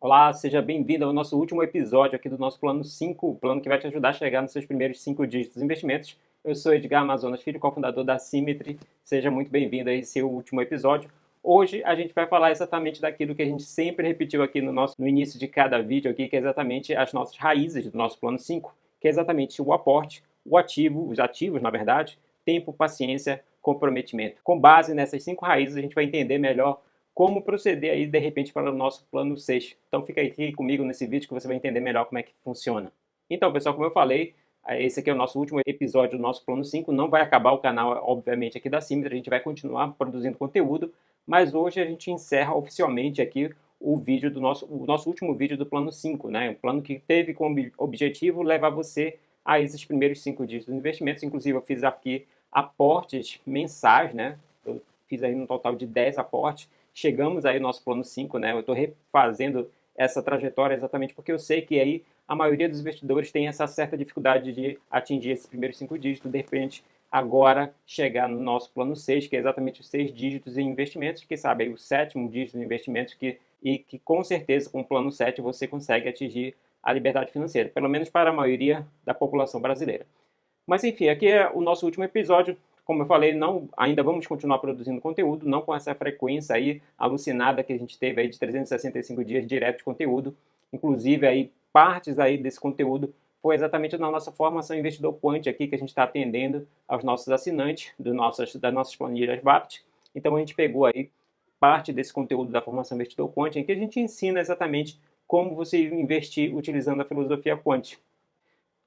Olá, seja bem-vindo ao nosso último episódio aqui do nosso Plano 5, o plano que vai te ajudar a chegar nos seus primeiros 5 dígitos dos investimentos. Eu sou Edgar Amazonas Filho, cofundador da Symmetry. Seja muito bem-vindo a esse último episódio. Hoje a gente vai falar exatamente daquilo que a gente sempre repetiu aqui no início de cada vídeo aqui, que é exatamente as nossas raízes do nosso Plano 5, que é exatamente o aporte, o ativo, os ativos, na verdade, tempo, paciência, comprometimento. Com base nessas 5 raízes, a gente vai entender melhor como proceder aí, de repente, para o nosso plano 6. Então fica aqui comigo nesse vídeo que você vai entender melhor como é que funciona. Então, pessoal, como eu falei, esse aqui é o nosso último episódio do nosso plano 5. Não vai acabar o canal, obviamente, aqui da Symmetry. A gente vai continuar produzindo conteúdo, mas hoje a gente encerra oficialmente aqui o vídeo do o nosso último vídeo do plano 5, né? Um plano que teve como objetivo levar você a esses primeiros 5 dígitos dos investimentos. Inclusive, eu fiz aqui aportes mensais, né? Eu fiz aí um total de 10 aportes. Chegamos aí no nosso plano 5, né? Eu estou refazendo essa trajetória exatamente porque eu sei que aí a maioria dos investidores tem essa certa dificuldade de atingir esses primeiros 5 dígitos, de repente agora chegar no nosso plano 6, que é exatamente os 6 dígitos em investimentos, que sabe aí o 7º dígito em investimentos, e que com certeza com o plano 7 você consegue atingir a liberdade financeira, pelo menos para a maioria da população brasileira. Mas enfim, aqui é o nosso último episódio. Como eu falei, ainda vamos continuar produzindo conteúdo, não com essa frequência aí alucinada que a gente teve aí de 365 dias direto de conteúdo. Inclusive, aí, partes aí desse conteúdo foi exatamente na nossa formação Investidor Quant aqui que a gente está atendendo aos nossos assinantes das nossas planilhas VAPT. Então, a gente pegou aí parte desse conteúdo da formação Investidor Quant em que a gente ensina exatamente como você investir utilizando a filosofia Quant.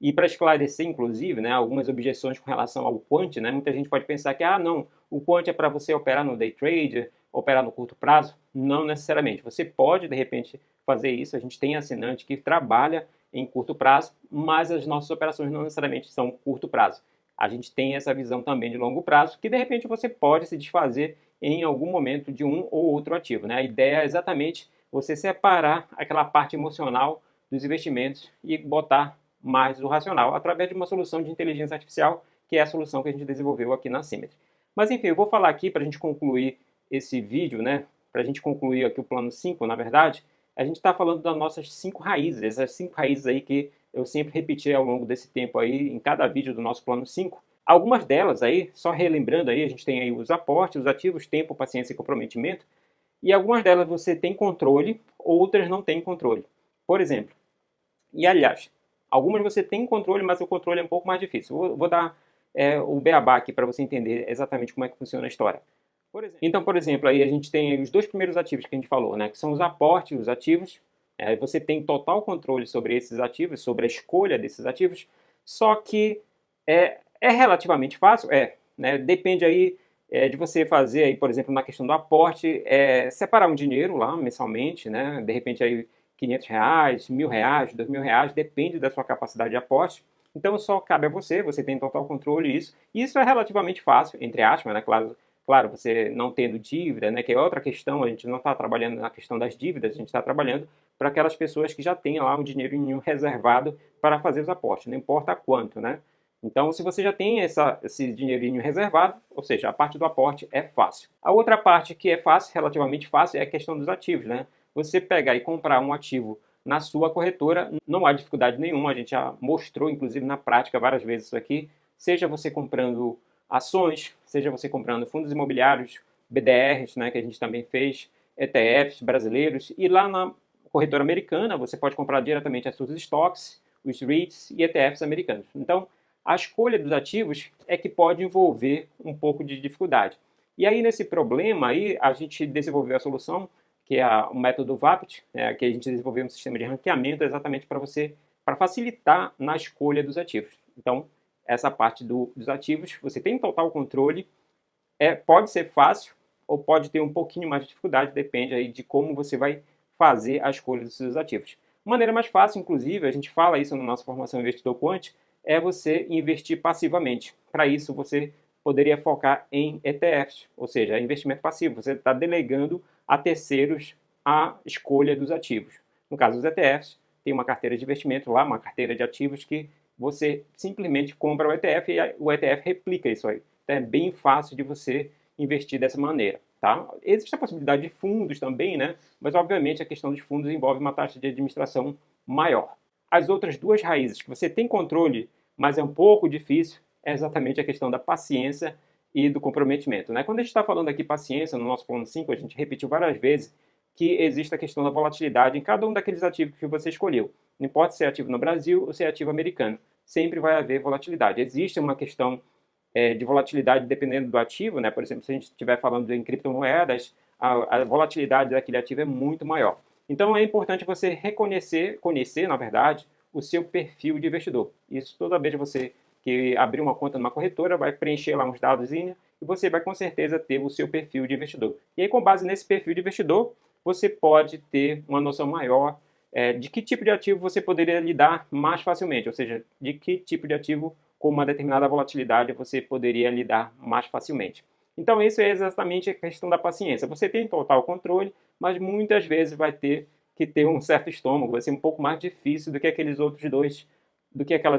E para esclarecer, inclusive, né, algumas objeções com relação ao quant, né, muita gente pode pensar que, não, o quant é para você operar no day trade, operar no curto prazo. Não necessariamente. Você pode, de repente, fazer isso. A gente tem assinante que trabalha em curto prazo, mas as nossas operações não necessariamente são curto prazo. A gente tem essa visão também de longo prazo, que de repente você pode se desfazer em algum momento de um ou outro ativo, né? A ideia é exatamente você separar aquela parte emocional dos investimentos e botar mais do racional, através de uma solução de inteligência artificial, que é a solução que a gente desenvolveu aqui na Symmetry. Mas enfim, eu vou falar aqui para a gente concluir esse vídeo, né? Para a gente concluir aqui o plano 5, na verdade, a gente está falando das nossas 5 raízes, essas 5 raízes aí que eu sempre repeti ao longo desse tempo aí, em cada vídeo do nosso plano 5. Algumas delas aí, só relembrando aí, a gente tem aí os aportes, os ativos, tempo, paciência e comprometimento, e algumas delas você tem controle, outras não tem controle. Por exemplo, e aliás, algumas você tem controle, mas o controle é um pouco mais difícil. Vou dar o beabá aqui para você entender exatamente como é que funciona a história. Então, por exemplo, aí a gente tem os 2 primeiros ativos que a gente falou, né, que são os aportes, os ativos. Você tem total controle sobre esses ativos, sobre a escolha desses ativos, só que é relativamente fácil, né, depende aí de você fazer, aí, por exemplo, na questão do aporte, separar um dinheiro lá mensalmente, né, de repente aí R$ 500, R$ 1.000, R$ 2.000, depende da sua capacidade de aposta. Então só cabe a você, você tem total controle disso. E isso é relativamente fácil, entre aspas, né? Claro, você não tendo dívida, né? Que é outra questão, a gente não está trabalhando na questão das dívidas, a gente está trabalhando para aquelas pessoas que já têm lá um dinheirinho reservado para fazer os aportes, não importa quanto, né? Então, se você já tem esse dinheirinho reservado, ou seja, a parte do aporte é fácil. A outra parte que é fácil, relativamente fácil, é a questão dos ativos, né? Você pegar e comprar um ativo na sua corretora, não há dificuldade nenhuma, a gente já mostrou, inclusive, na prática várias vezes isso aqui, seja você comprando ações, seja você comprando fundos imobiliários, BDRs, né, que a gente também fez, ETFs brasileiros, e lá na corretora americana você pode comprar diretamente as suas stocks, os REITs e ETFs americanos. Então, a escolha dos ativos é que pode envolver um pouco de dificuldade. E aí, nesse problema, aí, a gente desenvolveu a solução que é o método VAPT, que a gente desenvolveu um sistema de ranqueamento exatamente para facilitar na escolha dos ativos. Então, essa parte dos ativos, você tem total controle, pode ser fácil ou pode ter um pouquinho mais de dificuldade, depende aí de como você vai fazer a escolha dos seus ativos. Uma maneira mais fácil, inclusive, a gente fala isso na nossa formação Investidor Quant, é você investir passivamente. Para isso, você poderia focar em ETFs, ou seja, investimento passivo. Você está delegando a terceiros a escolha dos ativos. No caso dos ETFs, tem uma carteira de investimento lá, uma carteira de ativos que você simplesmente compra o ETF e o ETF replica isso aí. Então é bem fácil de você investir dessa maneira. tá? Existe a possibilidade de fundos também, né? Mas obviamente a questão dos fundos envolve uma taxa de administração maior. As outras duas raízes que você tem controle, mas é um pouco difícil, é exatamente a questão da paciência e do comprometimento, né? Quando a gente está falando aqui paciência, no nosso plano 5, a gente repetiu várias vezes que existe a questão da volatilidade em cada um daqueles ativos que você escolheu. Não importa se é ativo no Brasil ou se é ativo americano, sempre vai haver volatilidade. Existe uma questão de volatilidade dependendo do ativo, né? Por exemplo, se a gente estiver falando em criptomoedas, a volatilidade daquele ativo é muito maior. Então é importante você conhecer, na verdade, o seu perfil de investidor. Isso toda vez que você que abrir uma conta numa corretora, vai preencher lá uns dados e você vai com certeza ter o seu perfil de investidor. E aí, com base nesse perfil de investidor, você pode ter uma noção maior de que tipo de ativo você poderia lidar mais facilmente, ou seja, de que tipo de ativo com uma determinada volatilidade você poderia lidar mais facilmente. Então, isso é exatamente a questão da paciência. Você tem total controle, mas muitas vezes vai ter que ter um certo estômago, vai ser um pouco mais difícil do que aquelas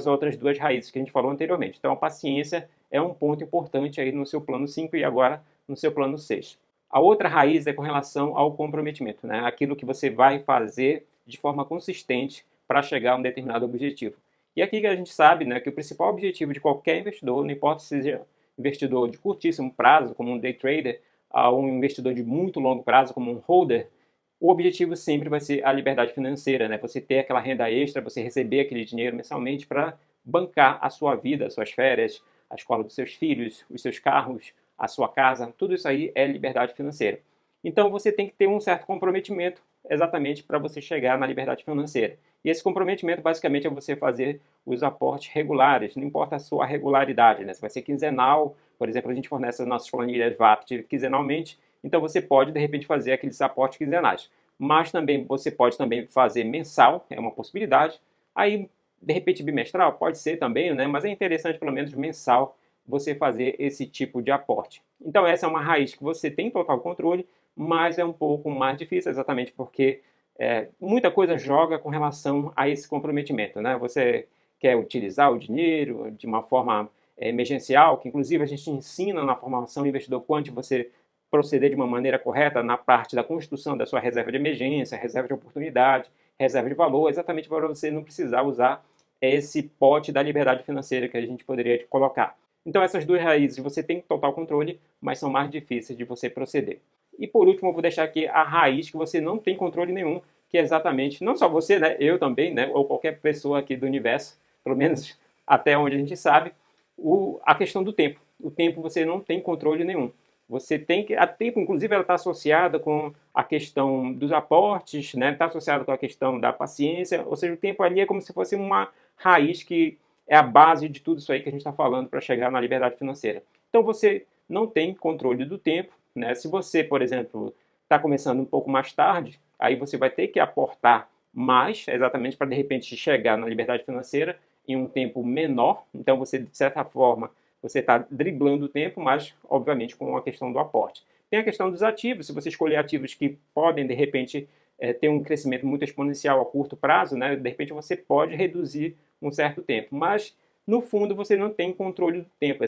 outras duas raízes que a gente falou anteriormente. Então, a paciência é um ponto importante aí no seu plano 5 e agora no seu plano 6. A outra raiz é com relação ao comprometimento, né? Aquilo que você vai fazer de forma consistente para chegar a um determinado objetivo. E aqui que a gente sabe, né, que o principal objetivo de qualquer investidor, não importa se seja investidor de curtíssimo prazo, como um day trader, ou um investidor de muito longo prazo, como um holder, o objetivo sempre vai ser a liberdade financeira, né? Você ter aquela renda extra, você receber aquele dinheiro mensalmente para bancar a sua vida, as suas férias, a escola dos seus filhos, os seus carros, a sua casa, tudo isso aí é liberdade financeira. Então você tem que ter um certo comprometimento exatamente para você chegar na liberdade financeira. E esse comprometimento basicamente é você fazer os aportes regulares, não importa a sua regularidade, né? Se vai ser quinzenal, por exemplo, a gente fornece as nossas planilhas VAPT quinzenalmente, então você pode de repente fazer aqueles aportes quinzenais. Mas também você pode também fazer mensal, é uma possibilidade. Aí de repente bimestral pode ser também, né? Mas é interessante pelo menos mensal você fazer esse tipo de aporte. Então essa é uma raiz que você tem total controle, mas é um pouco mais difícil exatamente porque muita coisa joga com relação a esse comprometimento, né? Você quer utilizar o dinheiro de uma forma emergencial, que inclusive a gente ensina na formação investidor quântico você proceder de uma maneira correta na parte da construção da sua reserva de emergência, reserva de oportunidade, reserva de valor, exatamente para você não precisar usar esse pote da liberdade financeira que a gente poderia colocar. Então essas duas raízes você tem total controle, mas são mais difíceis de você proceder. E por último, eu vou deixar aqui a raiz que você não tem controle nenhum, que é exatamente, não só você, né, eu também, né, ou qualquer pessoa aqui do universo, pelo menos até onde a gente sabe, a questão do tempo. O tempo você não tem controle nenhum. Você tem que, a tempo, inclusive, ela está associada com a questão dos aportes, né, está associada com a questão da paciência, ou seja, o tempo ali é como se fosse uma raiz que é a base de tudo isso aí que a gente está falando para chegar na liberdade financeira. Então você não tem controle do tempo, né? Se você, por exemplo, está começando um pouco mais tarde, aí você vai ter que aportar mais, exatamente para de repente chegar na liberdade financeira em um tempo menor. Então você, de certa forma, você está driblando o tempo, mas obviamente com a questão do aporte. Tem a questão dos ativos, se você escolher ativos que podem de repente ter um crescimento muito exponencial a curto prazo, né? De repente você pode reduzir um certo tempo, mas no fundo você não tem controle do tempo.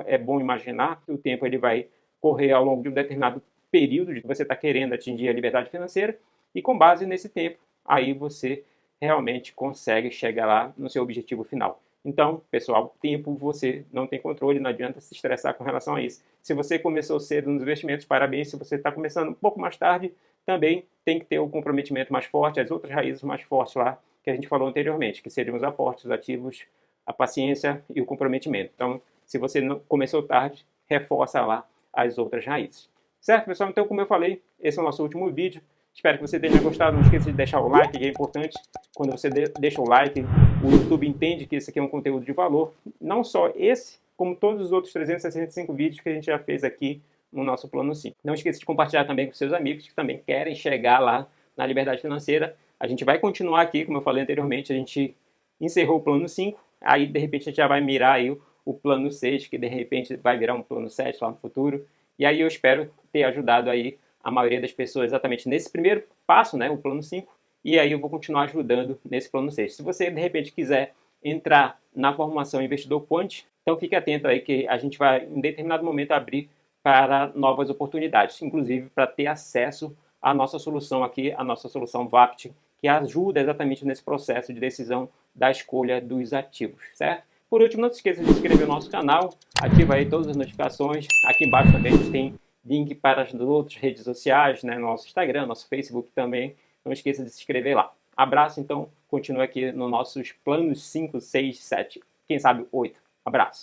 É bom imaginar que o tempo ele vai correr ao longo de um determinado período de que você está querendo atingir a liberdade financeira e com base nesse tempo, aí você realmente consegue chegar lá no seu objetivo final. Então, pessoal, tempo você não tem controle, não adianta se estressar com relação a isso. Se você começou cedo nos investimentos, parabéns. Se você está começando um pouco mais tarde, também tem que ter o comprometimento mais forte, as outras raízes mais fortes lá que a gente falou anteriormente, que seriam os aportes, os ativos, a paciência e o comprometimento. Então, se você não começou tarde, reforça lá as outras raízes. Certo, pessoal? Então, como eu falei, esse é o nosso último vídeo. Espero que você tenha gostado. Não esqueça de deixar o like, que é importante. Quando você deixa o like, o YouTube entende que esse aqui é um conteúdo de valor. Não só esse, como todos os outros 365 vídeos que a gente já fez aqui no nosso plano 5. Não esqueça de compartilhar também com seus amigos que também querem chegar lá na liberdade financeira. A gente vai continuar aqui, como eu falei anteriormente, a gente encerrou o plano 5, aí de repente a gente já vai mirar aí o plano 6, que de repente vai virar um plano 7 lá no futuro. E aí eu espero ter ajudado aí a maioria das pessoas exatamente nesse primeiro passo, né, o plano 5, e aí eu vou continuar ajudando nesse plano 6. Se você de repente quiser entrar na formação Investidor Quant, então fique atento aí que a gente vai em determinado momento abrir para novas oportunidades, inclusive para ter acesso à nossa solução aqui, a nossa solução VAPT, que ajuda exatamente nesse processo de decisão da escolha dos ativos, certo? Por último, não se esqueça de se inscrever no nosso canal, ativa aí todas as notificações. Aqui embaixo também a gente tem link para as outras redes sociais, né? Nosso Instagram, nosso Facebook também. Não esqueça de se inscrever lá. Abraço, então, continue aqui nos nossos planos 5, 6, 7, quem sabe 8. Abraço.